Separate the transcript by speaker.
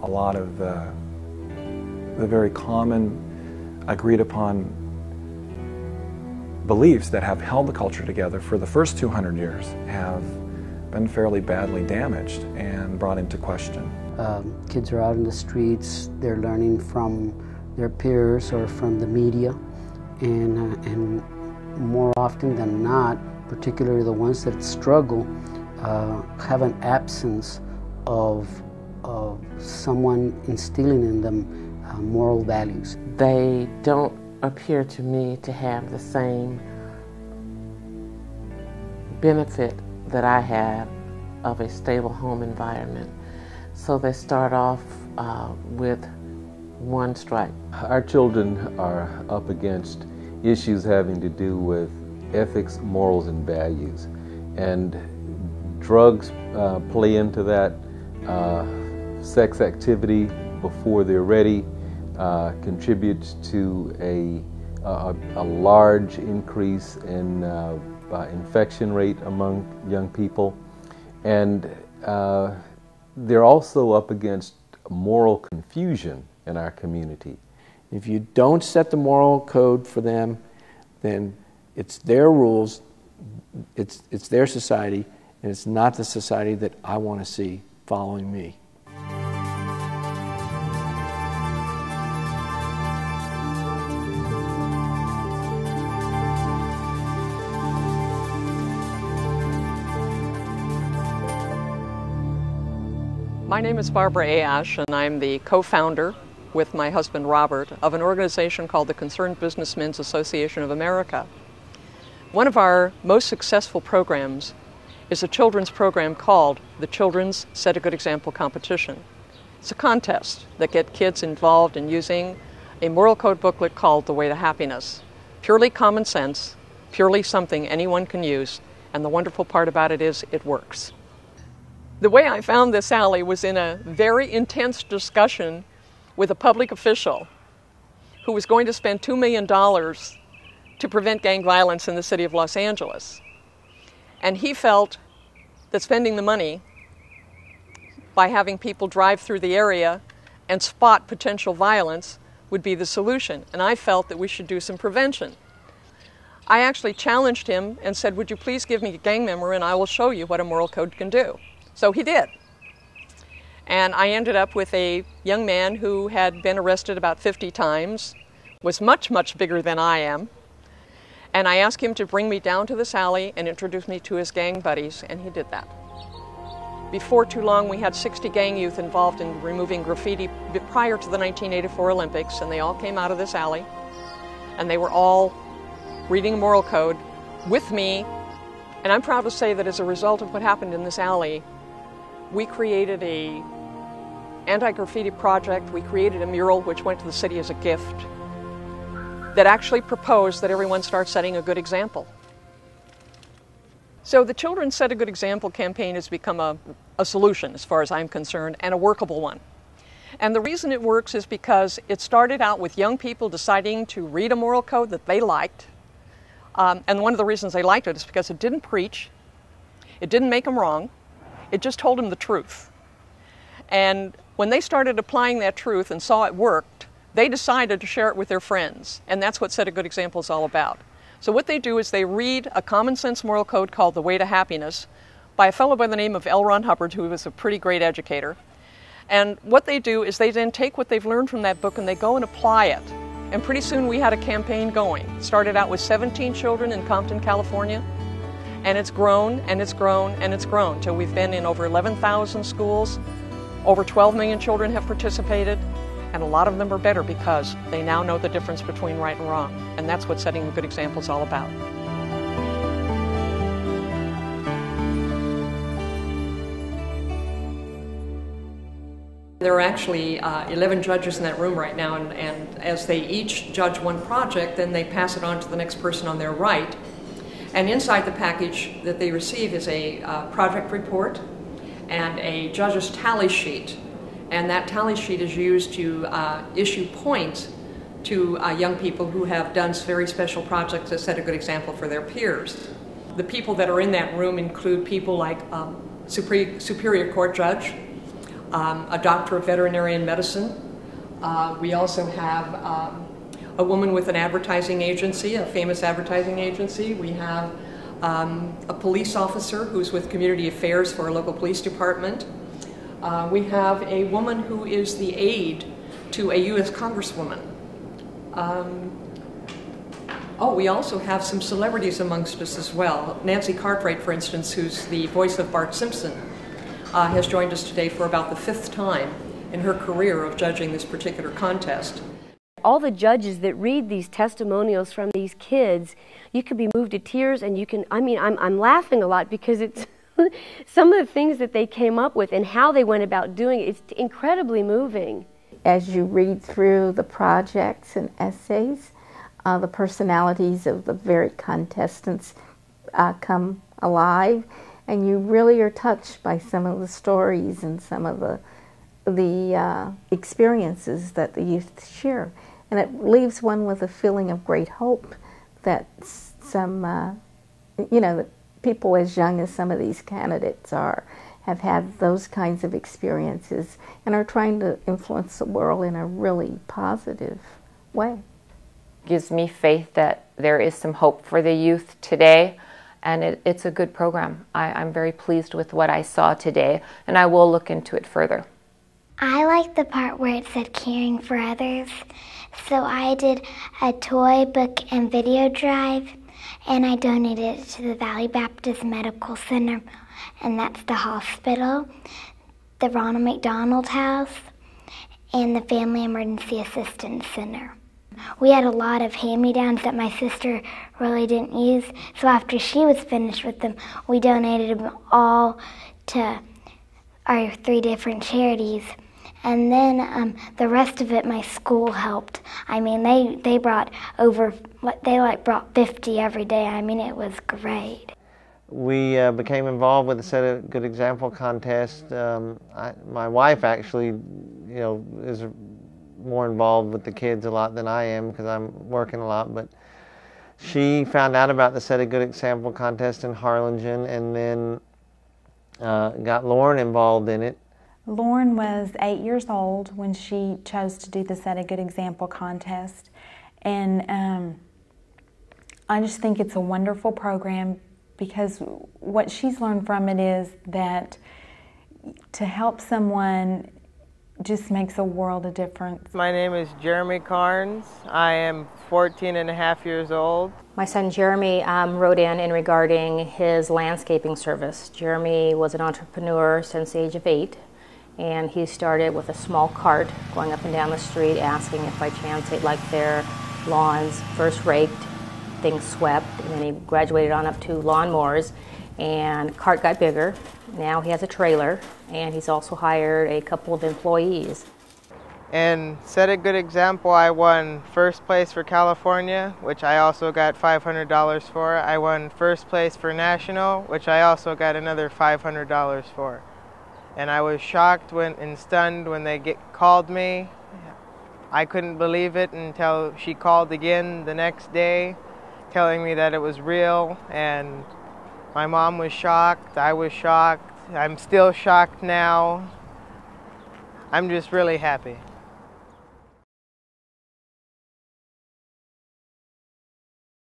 Speaker 1: a lot of the very common, agreed upon beliefs that have held the culture together for the first 200 years have been fairly badly damaged and brought into question.
Speaker 2: Kids are out in the streets, they're learning from their peers or from the media, and more often than not, particularly the ones that struggle, have an absence of someone instilling in them moral values.
Speaker 3: They don't appear to me to have the same benefit that I have of a stable home environment. So they start off with one strike.
Speaker 4: Our children are up against issues having to do with ethics, morals, and values. And drugs play into that. Sex activity before they're ready contributes to a large increase in infection rate among young people. And they're also up against moral confusion in our community.
Speaker 5: If you don't set the moral code for them, then it's their rules, it's their society, and it's not the society that I want to see following me.
Speaker 6: My name is Barbara A. Ash, and I'm the co-founder with my husband Robert of an organization called the Concerned Businessmen's Association of America. One of our most successful programs is a children's program called the Children's Set a Good Example Competition. It's a contest that gets kids involved in using a moral code booklet called The Way to Happiness. Purely common sense, purely something anyone can use, and the wonderful part about it is it works. The way I found this alley was in a very intense discussion with a public official who was going to spend $2 million to prevent gang violence in the city of Los Angeles. And he felt that spending the money by having people drive through the area and spot potential violence would be the solution. And I felt that we should do some prevention. I actually challenged him and said, would you please give me a gang member and I will show you what a moral code can do. So he did. And I ended up with a young man who had been arrested about 50 times, was much, much bigger than I am. And I asked him to bring me down to this alley and introduce me to his gang buddies, and he did that. Before too long, we had 60 gang youth involved in removing graffiti prior to the 1984 Olympics, and they all came out of this alley, and they were all reading a moral code with me. And I'm proud to say that as a result of what happened in this alley, we created a anti-graffiti project. We created a mural which went to the city as a gift that actually proposed that everyone start setting a good example. So the Children's Set a Good Example campaign has become a solution as far as I'm concerned, and a workable one. And the reason it works is because it started out with young people deciding to read a moral code that they liked. And one of the reasons they liked it is because it didn't preach, it didn't make them wrong, it just told them the truth. And when they started applying that truth and saw it worked, they decided to share it with their friends. And that's what Set a Good Example is all about. So what they do is they read a common sense moral code called The Way to Happiness by a fellow by the name of L. Ron Hubbard, who was a pretty great educator. And what they do is they then take what they've learned from that book and they go and apply it. And pretty soon we had a campaign going. It started out with 17 children in Compton, California. And it's grown, and it's grown, and it's grown till we've been in over 11,000 schools. Over 12 million children have participated, and a lot of them are better because they now know the difference between right and wrong. And that's what setting a good example is all about. There are actually 11 judges in that room right now, and as they each judge one project, then they pass it on to the next person on their right. And inside the package that they receive is a project report and a judge's tally sheet. And that tally sheet is used to issue points to young people who have done very special projects that set a good example for their peers. The people that are in that room include people like Superior Court Judge, a doctor of veterinary medicine. We also have a woman with an advertising agency, a famous advertising agency. We have a police officer who's with community affairs for a local police department. We have a woman who is the aide to a U.S. Congresswoman. We also have some celebrities amongst us as well. Nancy Cartwright, for instance, who's the voice of Bart Simpson, has joined us today for about the 5th time in her career of judging this particular contest.
Speaker 7: All the judges that read these testimonials from these kids, you could be moved to tears, and you can, I'm laughing a lot because it's some of the things that they came up with and how they went about doing it, it's incredibly moving.
Speaker 8: As you read through the projects and essays, the personalities of the varied contestants come alive, and you really are touched by some of the stories and some of the experiences that the youth share. And it leaves one with a feeling of great hope that some, that people as young as some of these candidates have had those kinds of experiences and are trying to influence the world in a really positive way.
Speaker 9: Gives me faith that there is some hope for the youth today, and it's a good program. I'm very pleased with what I saw today, and I will look into it further.
Speaker 10: I like the part where it said caring for others. So I did a toy, book, and video drive, and I donated it to the Valley Baptist Medical Center, and that's the hospital, the Ronald McDonald House, and the Family Emergency Assistance Center. We had a lot of hand-me-downs that my sister really didn't use, so after she was finished with them, we donated them all to our 3 different charities. And then the rest of it, my school helped. They brought brought 50 every day. It was great.
Speaker 11: We became involved with the Set a Good Example contest. My wife actually, is more involved with the kids a lot than I am because I'm working a lot. But she found out about the Set a Good Example contest in Harlingen, and then got Lauren involved in it.
Speaker 12: Lauren was 8 years old when she chose to do the Set a Good Example contest, and I just think it's a wonderful program because what she's learned from it is that to help someone just makes a world of difference.
Speaker 13: My name is Jeremy Carnes. I am 14 and a half years old.
Speaker 14: My son Jeremy wrote in regarding his landscaping service. Jeremy was an entrepreneur since the age of 8. And he started with a small cart going up and down the street asking if by chance they'd like their lawns first raked, things swept, and then he graduated on up to lawnmowers, and the cart got bigger. Now he has a trailer, and he's also hired a couple of employees.
Speaker 13: And Set a Good Example, I won first place for California, which I also got $500 for. I won first place for National, which I also got another $500 for. And I was shocked and stunned when they called me. I couldn't believe it until she called again the next day, telling me that it was real. And my mom was shocked, I was shocked. I'm still shocked now. I'm just really happy.